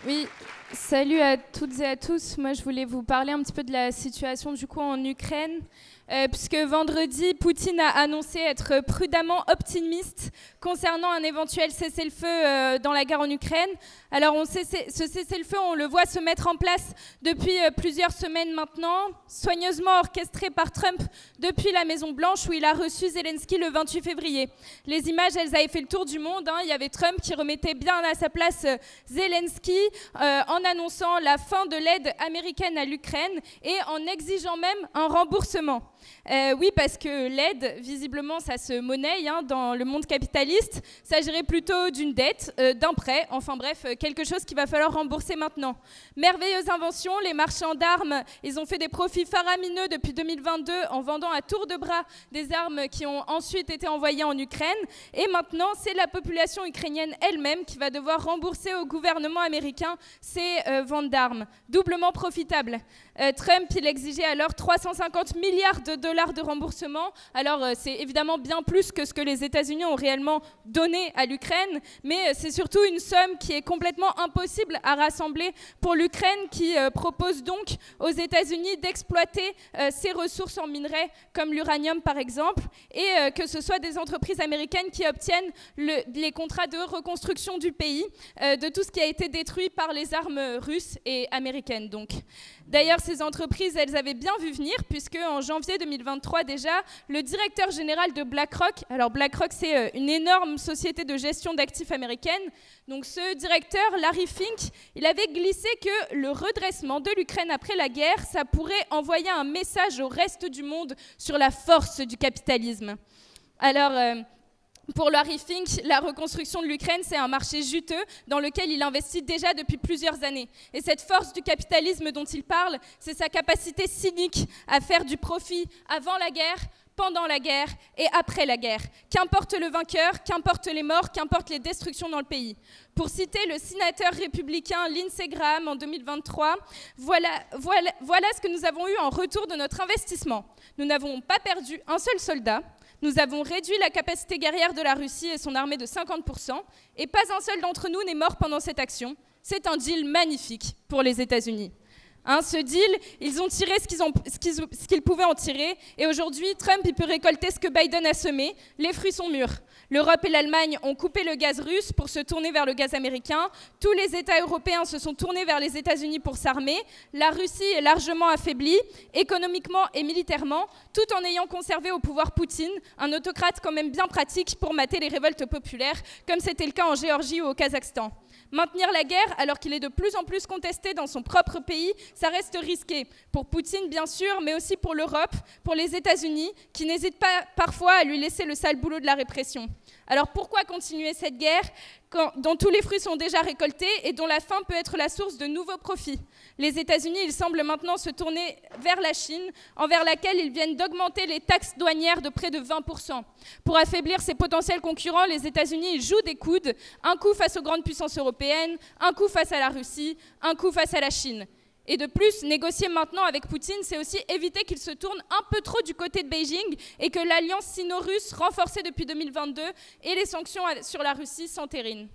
Oui, salut à toutes et à tous. Moi, je voulais vous parler un petit peu de la situation du coup en Ukraine, puisque vendredi, Poutine a annoncé être prudemment optimiste concernant un éventuel cessez-le-feu dans la guerre en Ukraine. Alors, ce cessez-le-feu, on le voit se mettre en place depuis plusieurs semaines maintenant, soigneusement orchestré par Trump depuis la Maison-Blanche, où il a reçu Zelensky le 28 février. Les images, elles avaient fait le tour du monde. Il y avait Trump qui remettait bien à sa place Zelensky en annonçant la fin de l'aide américaine à l'Ukraine et en exigeant même un remboursement. Oui, parce que l'aide, visiblement, ça se monnaie dans le monde capitaliste. Il s'agirait plutôt d'une dette, d'un prêt, enfin bref, quelque chose qu'il va falloir rembourser maintenant. Merveilleuse invention, les marchands d'armes, ils ont fait des profits faramineux depuis 2022 en vendant à tour de bras des armes qui ont ensuite été envoyées en Ukraine. Et maintenant, c'est la population ukrainienne elle-même qui va devoir rembourser au gouvernement américain ces ventes d'armes. Doublement profitable. Trump, il exigeait alors 350 milliards de dollars de remboursement. Alors, c'est évidemment bien plus que ce que les États-Unis ont réellement donné à l'Ukraine, mais c'est surtout une somme qui est complètement impossible à rassembler pour l'Ukraine, qui propose donc aux États-Unis d'exploiter ses ressources en minerais, comme l'uranium par exemple, et que ce soit des entreprises américaines qui obtiennent les contrats de reconstruction du pays, de tout ce qui a été détruit par les armes russes et américaines donc. D'ailleurs, ces entreprises, elles avaient bien vu venir, puisque en janvier 2023 déjà, le directeur général de BlackRock, alors BlackRock c'est une énorme société de gestion d'actifs américaine, donc ce directeur, Larry Fink, il avait glissé que le redressement de l'Ukraine après la guerre, ça pourrait envoyer un message au reste du monde sur la force du capitalisme. Alors, pour Larry Fink, la reconstruction de l'Ukraine, c'est un marché juteux dans lequel il investit déjà depuis plusieurs années. Et cette force du capitalisme dont il parle, c'est sa capacité cynique à faire du profit avant la guerre, pendant la guerre et après la guerre. Qu'importe le vainqueur, qu'importe les morts, qu'importe les destructions dans le pays. Pour citer le sénateur républicain Lindsey Graham en 2023, voilà ce que nous avons eu en retour de notre investissement. Nous n'avons pas perdu un seul soldat. Nous avons réduit la capacité guerrière de la Russie et son armée de 50%, et pas un seul d'entre nous n'est mort pendant cette action. C'est un deal magnifique pour les États-Unis. Ce deal, ils ont tiré ce qu'ils pouvaient en tirer, et aujourd'hui, Trump il peut récolter ce que Biden a semé. Les fruits sont mûrs. L'Europe et l'Allemagne ont coupé le gaz russe pour se tourner vers le gaz américain. Tous les États européens se sont tournés vers les États-Unis pour s'armer. La Russie est largement affaiblie, économiquement et militairement, tout en ayant conservé au pouvoir Poutine, un autocrate quand même bien pratique pour mater les révoltes populaires, comme c'était le cas en Géorgie ou au Kazakhstan. Maintenir la guerre, alors qu'il est de plus en plus contesté dans son propre pays, ça reste risqué. Pour Poutine, bien sûr, mais aussi pour l'Europe, pour les États-Unis, qui n'hésitent pas parfois à lui laisser le sale boulot de la répression. Alors pourquoi continuer cette guerre dont tous les fruits sont déjà récoltés et dont la fin peut être la source de nouveaux profits? Les États-Unis, ils semblent maintenant se tourner vers la Chine, envers laquelle ils viennent d'augmenter les taxes douanières de près de 20%. Pour affaiblir ses potentiels concurrents, les États-Unis ils jouent des coudes, un coup face aux grandes puissances européennes, un coup face à la Russie, un coup face à la Chine. Et de plus, négocier maintenant avec Poutine, c'est aussi éviter qu'il se tourne un peu trop du côté de Beijing et que l'alliance sino-russe, renforcée depuis 2022, et les sanctions sur la Russie s'entérinent.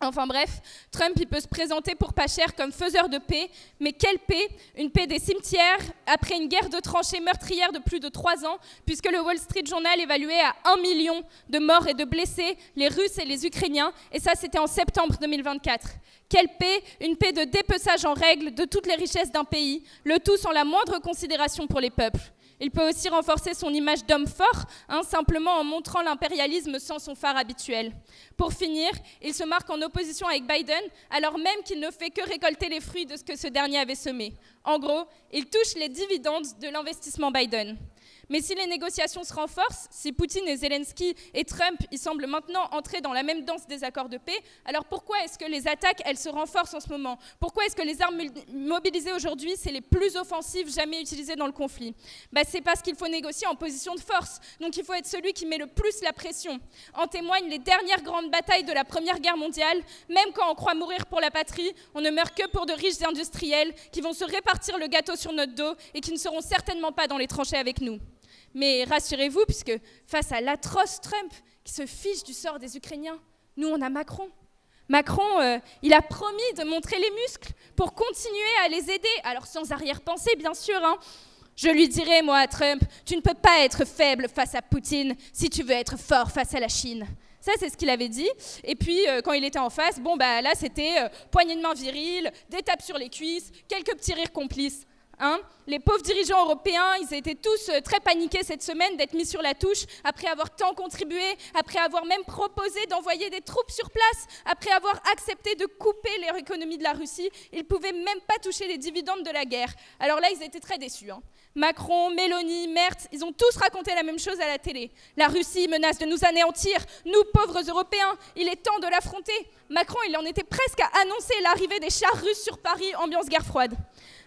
Enfin bref, Trump il peut se présenter pour pas cher comme faiseur de paix, mais quelle paix? Une paix des cimetières après une guerre de tranchées meurtrière de plus de 3 ans, puisque le Wall Street Journal évaluait à 1 million de morts et de blessés les Russes et les Ukrainiens, et ça c'était en septembre 2024. Quelle paix? Une paix de dépeçage en règle de toutes les richesses d'un pays, le tout sans la moindre considération pour les peuples. Il peut aussi renforcer son image d'homme fort, simplement en montrant l'impérialisme sans son phare habituel. Pour finir, il se marque en opposition avec Biden, alors même qu'il ne fait que récolter les fruits de ce que ce dernier avait semé. En gros, il touche les dividendes de l'investissement Biden. Mais si les négociations se renforcent, si Poutine et Zelensky et Trump ils semblent maintenant entrer dans la même danse des accords de paix, alors pourquoi est-ce que les attaques elles se renforcent en ce moment? Pourquoi est-ce que les armes mobilisées aujourd'hui, c'est les plus offensives jamais utilisées dans le conflit? C'est parce qu'il faut négocier en position de force. Donc il faut être celui qui met le plus la pression. En témoignent les dernières grandes batailles de la Première Guerre mondiale. Même quand on croit mourir pour la patrie, on ne meurt que pour de riches industriels qui vont se répartir le gâteau sur notre dos et qui ne seront certainement pas dans les tranchées avec nous. Mais rassurez-vous, puisque face à l'atroce Trump qui se fiche du sort des Ukrainiens, nous on a Macron. Macron, il a promis de montrer les muscles pour continuer à les aider, alors sans arrière-pensée bien sûr. Je lui dirais, moi, à Trump, tu ne peux pas être faible face à Poutine si tu veux être fort face à la Chine. Ça, c'est ce qu'il avait dit. Et puis, quand il était en face, là, c'était poignée de main virile, des tapes sur les cuisses, quelques petits rires complices. Les pauvres dirigeants européens, ils étaient tous très paniqués cette semaine d'être mis sur la touche après avoir tant contribué, après avoir même proposé d'envoyer des troupes sur place, après avoir accepté de couper leur économie de la Russie. Ils ne pouvaient même pas toucher les dividendes de la guerre. Alors là, ils étaient très déçus. Macron, Mélanie, Merz, ils ont tous raconté la même chose à la télé. La Russie menace de nous anéantir. Nous, pauvres Européens, il est temps de l'affronter. Macron, il en était presque à annoncer l'arrivée des chars russes sur Paris, ambiance guerre froide.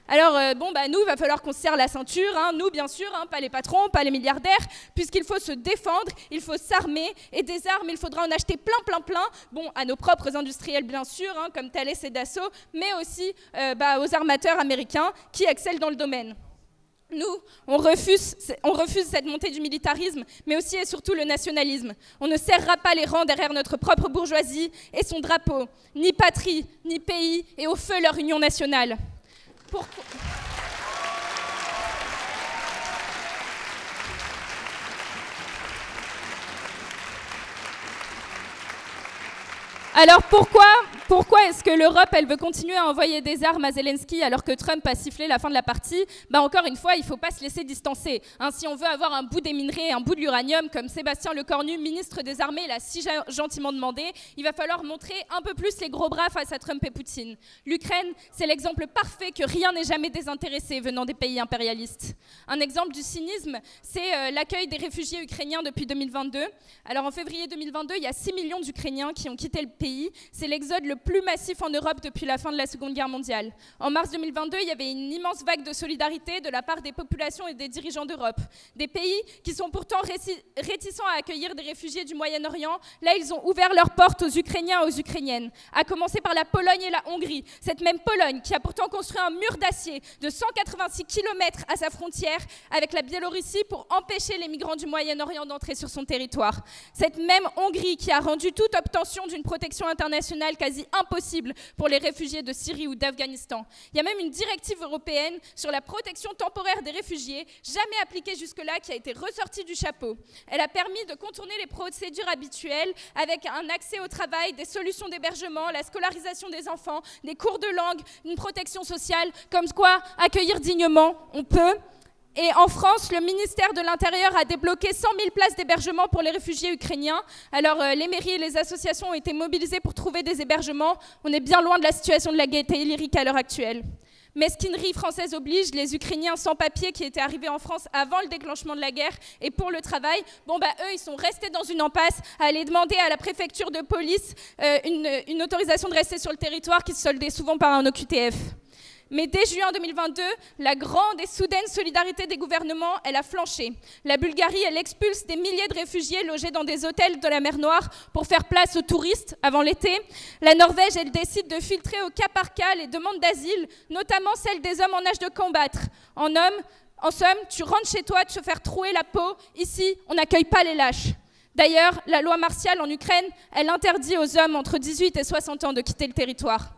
Alors, nous, il va falloir qu'on se serre la ceinture, nous, bien sûr, pas les patrons, pas les milliardaires, puisqu'il faut se défendre, il faut s'armer, et des armes, il faudra en acheter plein, à nos propres industriels, bien sûr, comme Thales et Dassault, mais aussi aux armateurs américains qui excellent dans le domaine. Nous, on refuse cette montée du militarisme, mais aussi et surtout le nationalisme. On ne serrera pas les rangs derrière notre propre bourgeoisie et son drapeau, ni patrie, ni pays, et au feu leur union nationale. Pourquoi Alors pourquoi est-ce que l'Europe, elle veut continuer à envoyer des armes à Zelensky alors que Trump a sifflé la fin de la partie ? Encore une fois, il ne faut pas se laisser distancer. Si on veut avoir un bout des minerais, un bout de l'uranium, comme Sébastien Lecornu, ministre des Armées, l'a si gentiment demandé, il va falloir montrer un peu plus les gros bras face à Trump et Poutine. L'Ukraine, c'est l'exemple parfait que rien n'est jamais désintéressé venant des pays impérialistes. Un exemple du cynisme, c'est l'accueil des réfugiés ukrainiens depuis 2022. Alors en février 2022, il y a 6 millions d'Ukrainiens qui ont quitté le pays. C'est l'exode le plus massif en Europe depuis la fin de la Seconde Guerre mondiale. En mars 2022, il y avait une immense vague de solidarité de la part des populations et des dirigeants d'Europe. Des pays qui sont pourtant réticents à accueillir des réfugiés du Moyen-Orient, là, ils ont ouvert leurs portes aux Ukrainiens et aux Ukrainiennes, à commencer par la Pologne et la Hongrie. Cette même Pologne qui a pourtant construit un mur d'acier de 186 km à sa frontière avec la Biélorussie pour empêcher les migrants du Moyen-Orient d'entrer sur son territoire. Cette même Hongrie qui a rendu toute obtention d'une protection internationale quasi impossible pour les réfugiés de Syrie ou d'Afghanistan. Il y a même une directive européenne sur la protection temporaire des réfugiés, jamais appliquée jusque-là, qui a été ressortie du chapeau. Elle a permis de contourner les procédures habituelles avec un accès au travail, des solutions d'hébergement, la scolarisation des enfants, des cours de langue, une protection sociale, comme quoi accueillir dignement, on peut. Et en France, le ministère de l'Intérieur a débloqué 100 000 places d'hébergement pour les réfugiés ukrainiens. Alors, les mairies et les associations ont été mobilisées pour trouver des hébergements. On est bien loin de la situation de la gaieté lyrique à l'heure actuelle. Mesquinerie française oblige, les Ukrainiens sans papier qui étaient arrivés en France avant le déclenchement de la guerre et pour le travail, eux, ils sont restés dans une impasse à aller demander à la préfecture de police une autorisation de rester sur le territoire qui se soldait souvent par un OQTF. Mais dès juin 2022, la grande et soudaine solidarité des gouvernements, elle a flanché. La Bulgarie, elle expulse des milliers de réfugiés logés dans des hôtels de la mer Noire pour faire place aux touristes avant l'été. La Norvège, elle décide de filtrer au cas par cas les demandes d'asile, notamment celles des hommes en âge de combattre. En somme, tu rentres chez toi, te faire trouer la peau. Ici, on n'accueille pas les lâches. D'ailleurs, la loi martiale en Ukraine, elle interdit aux hommes entre 18 et 60 ans de quitter le territoire.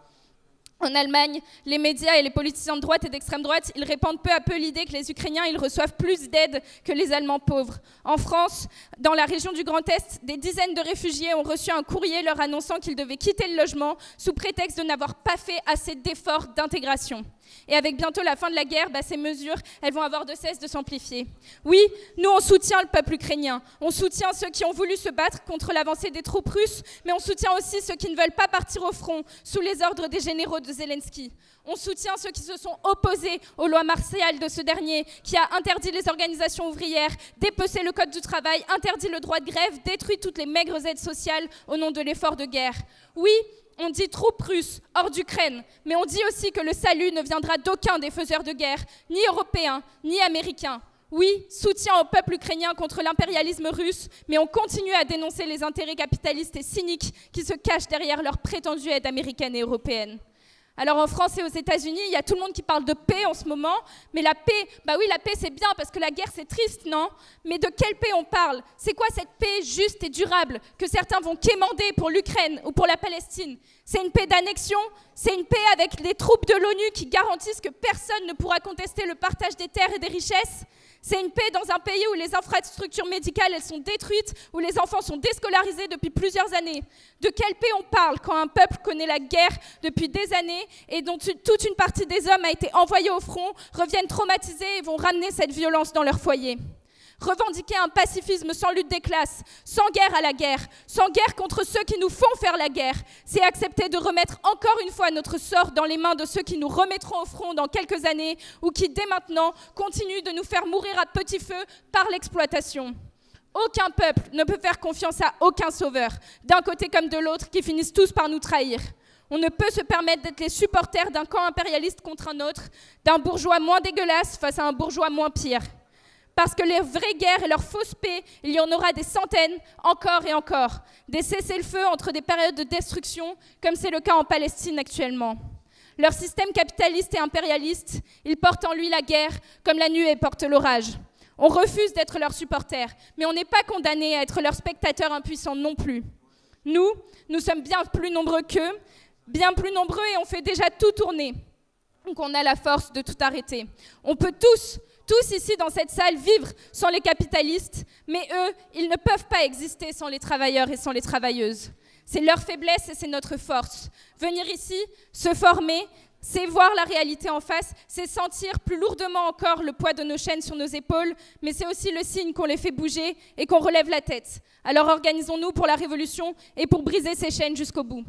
En Allemagne, les médias et les politiciens de droite et d'extrême droite, ils répandent peu à peu l'idée que les Ukrainiens, ils reçoivent plus d'aide que les Allemands pauvres. En France, dans la région du Grand Est, des dizaines de réfugiés ont reçu un courrier leur annonçant qu'ils devaient quitter le logement sous prétexte de n'avoir pas fait assez d'efforts d'intégration. Et avec bientôt la fin de la guerre, ces mesures, elles vont avoir de cesse de s'amplifier. Oui, nous, on soutient le peuple ukrainien. On soutient ceux qui ont voulu se battre contre l'avancée des troupes russes, mais on soutient aussi ceux qui ne veulent pas partir au front sous les ordres des généraux de Zelensky. On soutient ceux qui se sont opposés aux lois martiales de ce dernier, qui a interdit les organisations ouvrières, dépecé le code du travail, interdit le droit de grève, détruit toutes les maigres aides sociales au nom de l'effort de guerre. Oui, on dit troupes russes hors d'Ukraine, mais on dit aussi que le salut ne viendra d'aucun des faiseurs de guerre, ni européens, ni américains. Oui, soutien au peuple ukrainien contre l'impérialisme russe, mais on continue à dénoncer les intérêts capitalistes et cyniques qui se cachent derrière leur prétendue aide américaine et européenne. Alors en France et aux États-Unis, il y a tout le monde qui parle de paix en ce moment, mais la paix, bah oui, la paix c'est bien parce que la guerre c'est triste, non? Mais de quelle paix on parle? C'est quoi cette paix juste et durable que certains vont quémander pour l'Ukraine ou pour la Palestine? C'est une paix d'annexion? C'est une paix avec des troupes de l'ONU qui garantissent que personne ne pourra contester le partage des terres et des richesses? C'est une paix dans un pays où les infrastructures médicales elles sont détruites, où les enfants sont déscolarisés depuis plusieurs années. De quelle paix on parle quand un peuple connaît la guerre depuis des années et dont toute une partie des hommes a été envoyée au front, reviennent traumatisés et vont ramener cette violence dans leur foyer? Revendiquer un pacifisme sans lutte des classes, sans guerre à la guerre, sans guerre contre ceux qui nous font faire la guerre, c'est accepter de remettre encore une fois notre sort dans les mains de ceux qui nous remettront au front dans quelques années ou qui, dès maintenant, continuent de nous faire mourir à petit feu par l'exploitation. Aucun peuple ne peut faire confiance à aucun sauveur, d'un côté comme de l'autre, qui finissent tous par nous trahir. On ne peut se permettre d'être les supporters d'un camp impérialiste contre un autre, d'un bourgeois moins dégueulasse face à un bourgeois moins pire. Parce que les vraies guerres et leurs fausses paix, il y en aura des centaines, encore et encore. Des cessez-le-feu entre des périodes de destruction, comme c'est le cas en Palestine actuellement. Leur système capitaliste et impérialiste, il porte en lui la guerre, comme la nuée porte l'orage. On refuse d'être leurs supporters, mais on n'est pas condamnés à être leurs spectateurs impuissants non plus. Nous sommes bien plus nombreux qu'eux, bien plus nombreux et on fait déjà tout tourner. Donc on a la force de tout arrêter. On peut tous ici dans cette salle vivre sans les capitalistes, mais eux, ils ne peuvent pas exister sans les travailleurs et sans les travailleuses. C'est leur faiblesse et c'est notre force. Venir ici, se former, c'est voir la réalité en face, c'est sentir plus lourdement encore le poids de nos chaînes sur nos épaules, mais c'est aussi le signe qu'on les fait bouger et qu'on relève la tête. Alors organisons-nous pour la révolution et pour briser ces chaînes jusqu'au bout.